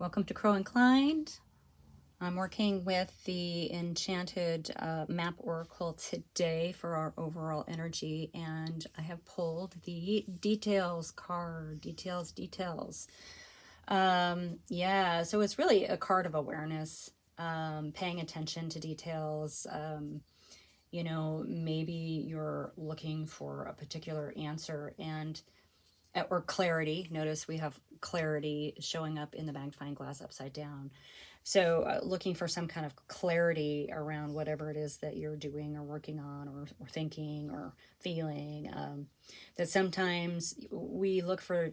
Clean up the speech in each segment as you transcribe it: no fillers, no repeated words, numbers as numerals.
Welcome to Crow Inclined. I'm working with the Enchanted Map Oracle today for our overall energy, and I have pulled the Details card. Details. Yeah, so it's really a card of awareness, paying attention to details. Maybe you're looking for a particular answer and or clarity. Notice we have clarity showing up in the magnifying glass upside down. So looking for some kind of clarity around whatever it is that you're doing or working on or thinking or feeling. That sometimes we look for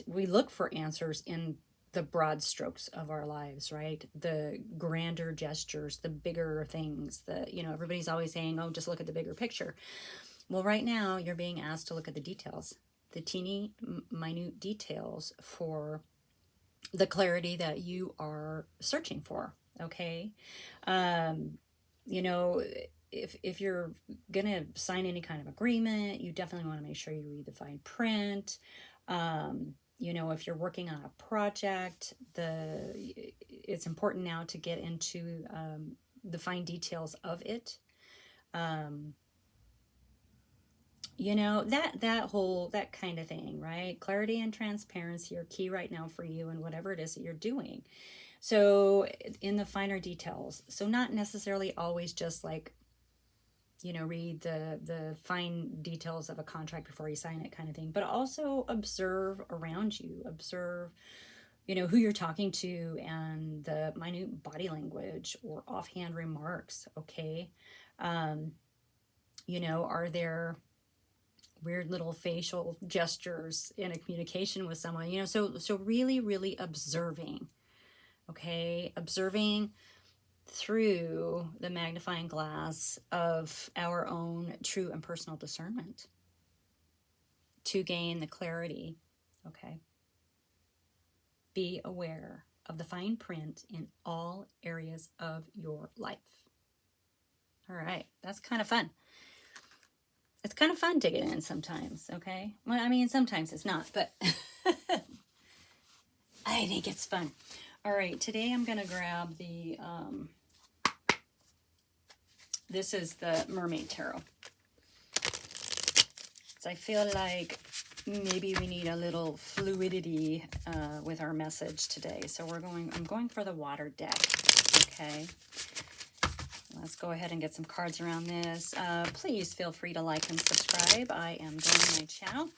we look for answers in the broad strokes of our lives, right? The grander gestures, the bigger things. Everybody's always saying, "Oh, just look at the bigger picture." Well, right now you're being asked to look at the details, the teeny minute details for the clarity that you are searching for. Okay. You know, if you're gonna sign any kind of agreement, you definitely want to make sure you read the fine print. If you're working on a project, it's important now to get into the fine details of it. That kind of thing, right? Clarity and transparency are key right now for you and whatever it is that you're doing. So in the finer details, so not necessarily always just like, read the fine details of a contract before you sign it kind of thing, but also observe around you, observe, who you're talking to and the minute body language or offhand remarks. Okay. Are there weird little facial gestures in a communication with someone, so really, really observing, okay? Observing through the magnifying glass of our own true and personal discernment to gain the clarity, okay? Be aware of the fine print in all areas of your life. All right, that's kind of fun. It's kind of fun digging in sometimes, okay? Well, I mean, sometimes it's not, but I think it's fun. All right, today I'm going to grab the, this is the Mermaid Tarot. So I feel like maybe we need a little fluidity with our message today. So I'm going for the water deck, okay? Let's go ahead and get some cards around this. Please feel free to like and subscribe. I am growing my channel.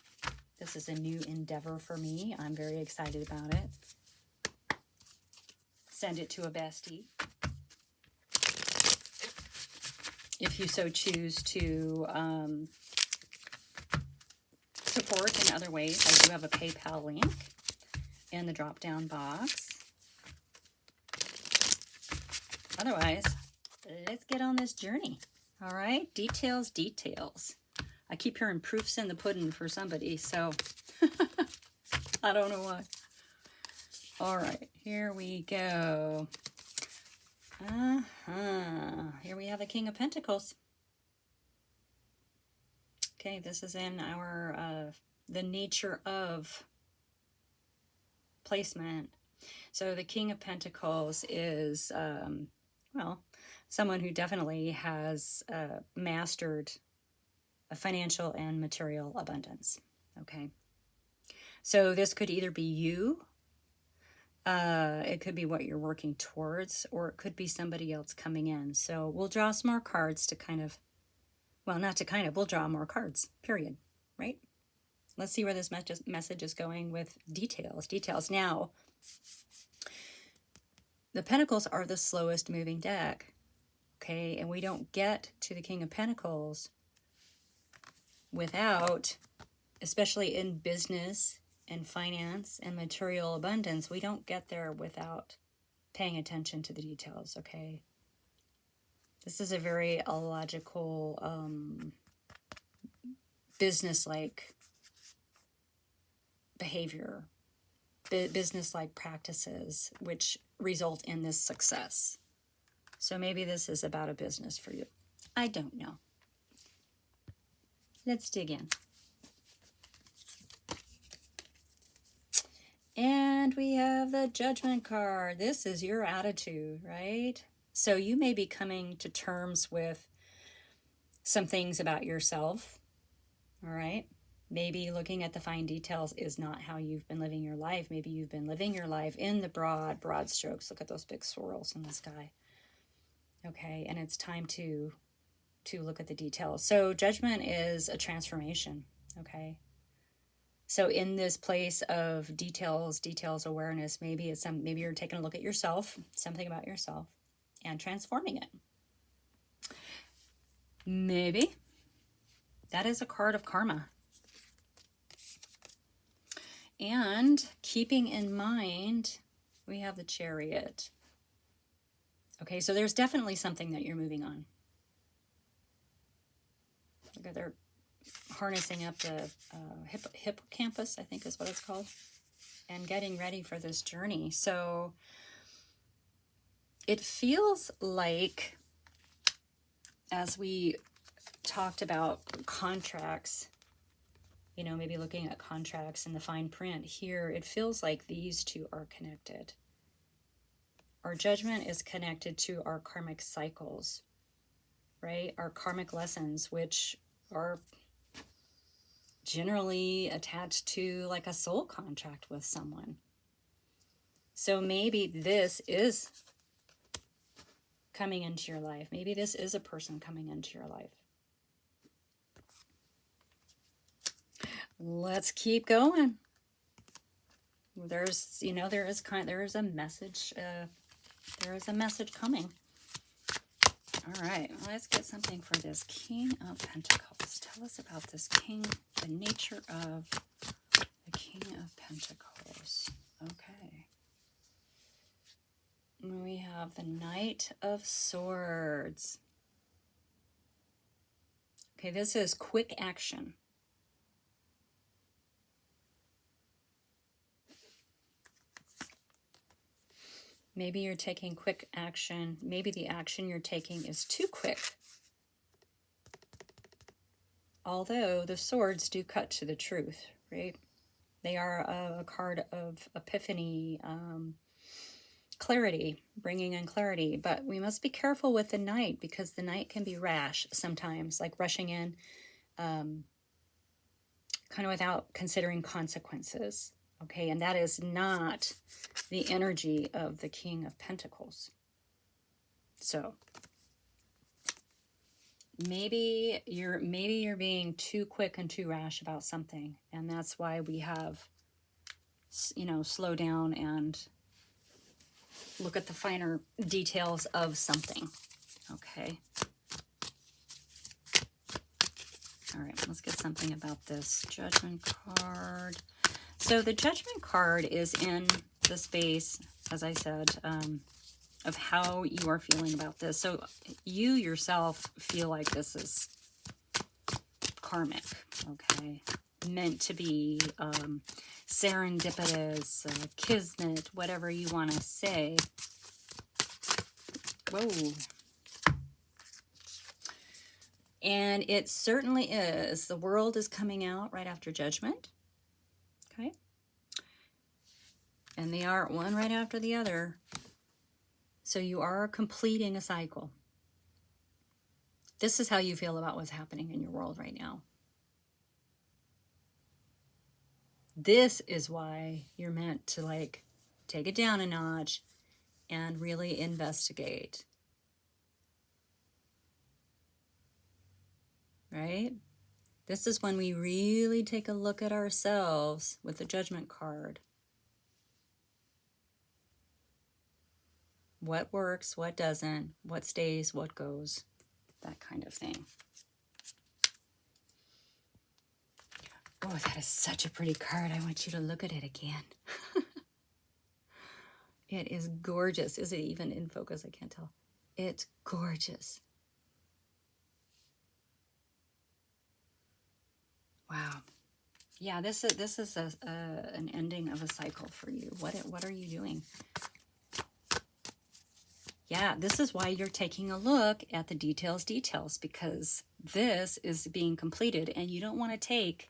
This is a new endeavor for me. I'm very excited about it. Send it to a bestie. If you so choose to support in other ways, I do have a PayPal link in the drop-down box. Otherwise, let's get on this journey. All right, details. I keep hearing proofs in the pudding for somebody, so I don't know why. All right, here we go. Here we have the King of Pentacles. Okay, this is in our the nature of placement. So the King of Pentacles is someone who definitely has mastered a financial and material abundance. Okay, so this could either be you, it could be what you're working towards, or it could be somebody else coming in. So we'll draw some more cards to we'll draw more cards, period, right? Let's see where this message is going with details. Now, the Pentacles are the slowest moving deck, okay? And we don't get to the King of Pentacles without, especially in business and finance and material abundance, we don't get there without paying attention to the details, okay? This is a very illogical, business-like behavior, business-like practices, which result in this success. So maybe this is about a business for you. I don't know. Let's dig in. And And we have the Judgment card. This is your attitude, right? So you may be coming to terms with some things about yourself, all right? Maybe looking at the fine details is not how you've been living your life. Maybe you've been living your life in the broad strokes. Look at those big swirls in the sky. Okay, and it's time to look at the details. So Judgment is a transformation, okay? So in this place of details awareness, maybe maybe you're taking a look at yourself, something about yourself, and transforming it. Maybe that is a card of karma. And keeping in mind, we have the Chariot. Okay, so there's definitely something that you're moving on. Okay, they're harnessing up the hippocampus, I think is what it's called, and getting ready for this journey. So it feels like, as we talked about contracts, you know, maybe looking at contracts and the fine print here, it feels like these two are connected. Our Judgment is connected to our karmic cycles, right? Our karmic lessons, which are generally attached to like a soul contract with someone. So maybe this is coming into your life. Maybe this is a person coming into your life. Let's keep going. There's, you know, there is a message. There is a message coming. All right, let's get something for this King of Pentacles. Tell us about this King, the nature of the King of Pentacles. Okay. We have the Knight of Swords. Okay, this is quick action. Maybe you're taking quick action. Maybe the action you're taking is too quick. Although the swords do cut to the truth, right? They are a card of epiphany, clarity, bringing in clarity. But we must be careful with the Knight, because the Knight can be rash sometimes, like rushing in kind of without considering consequences. Okay, and that is not the energy of the King of Pentacles. So maybe you're being too quick and too rash about something, and that's why we have, you know, slow down and look at the finer details of something. Okay. All right, let's get something about this Judgment card. So the Judgment card is in the space, as I said, of how you are feeling about this. So you yourself feel like this is karmic, okay? Meant to be, serendipitous, kismet, whatever you want to say. Whoa. And it certainly is. The World is coming out right after Judgment. Okay. And they are one right after the other. So you are completing a cycle. This is how you feel about what's happening in your world right now. This is why you're meant to like take it down a notch and really investigate. Right? This is when we really take a look at ourselves with the Judgment card. What works, what doesn't, what stays, what goes, that kind of thing. Oh, that is such a pretty card. I want you to look at it again. It is gorgeous. Is it even in focus? I can't tell. It's gorgeous. Wow. Yeah, this is an ending of a cycle for you. What are you doing? Yeah, this is why you're taking a look at the details, because this is being completed, and you don't want to take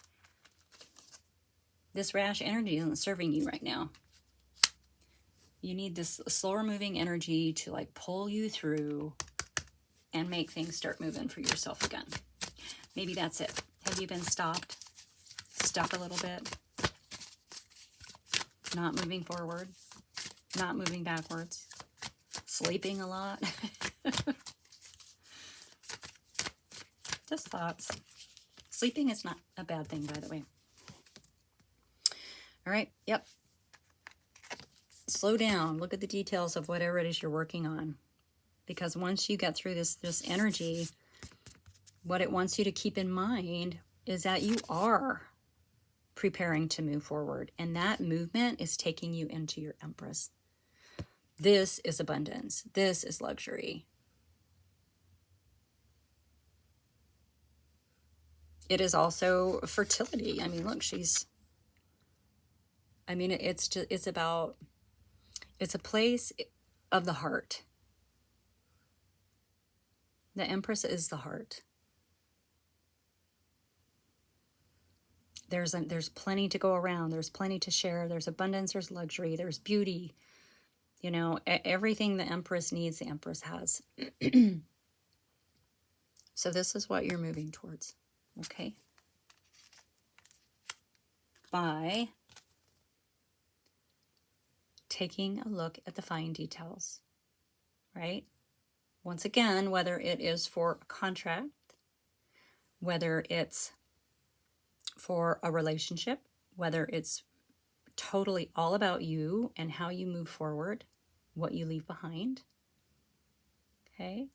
this rash energy that's serving you right now. You need this slower moving energy to like pull you through and make things start moving for yourself again. Maybe that's it. Have you been stopped? Stuck a little bit? Not moving forward? Not moving backwards? Sleeping a lot? Just thoughts. Sleeping is not a bad thing, by the way. All right, yep. Slow down. Look at the details of whatever it is you're working on. Because once you get through this energy, what it wants you to keep in mind is that you are preparing to move forward. And that movement is taking you into your Empress. This is abundance. This is luxury. It is also fertility. I mean, look, it's a place of the heart. The Empress is the heart. There's plenty to go around. There's plenty to share. There's abundance. There's luxury. There's beauty. You know, everything the Empress needs, the Empress has. So this is what you're moving towards. Okay? By taking a look at the fine details, right? Once again, whether it is for a contract, whether it's for a relationship, whether it's totally all about you and how you move forward, what you leave behind, okay?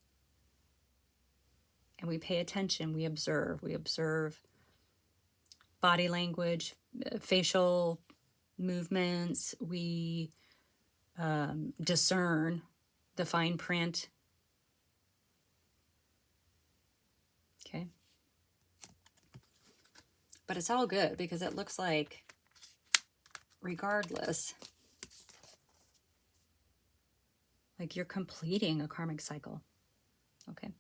And we pay attention, we observe body language, facial movements, we discern the fine print. Okay. But it's all good because it looks like, regardless, like you're completing a karmic cycle. Okay.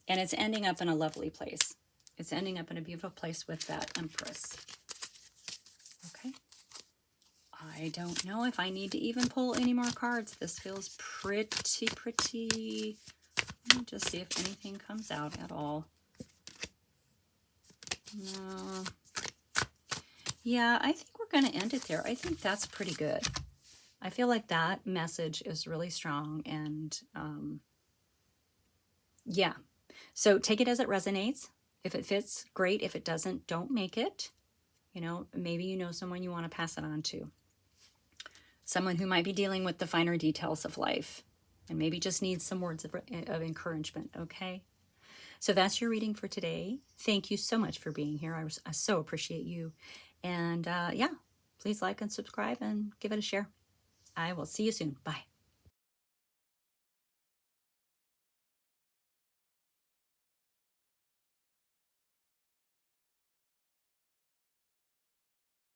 And it's ending up in a lovely place. It's ending up in a beautiful place with that Empress. Okay. I don't know if I need to even pull any more cards. This feels pretty. Let me just see if anything comes out at all. No. Yeah, I think we're going to end it there. I think that's pretty good. I feel like that message is really strong. And yeah. So take it as it resonates. If it fits, great. If it doesn't, don't make it. You know, maybe you know someone you want to pass it on to. Someone who might be dealing with the finer details of life and maybe just needs some words of encouragement, okay? So that's your reading for today. Thank you so much for being here. I so appreciate you. And yeah, please like and subscribe and give it a share. I will see you soon. Bye.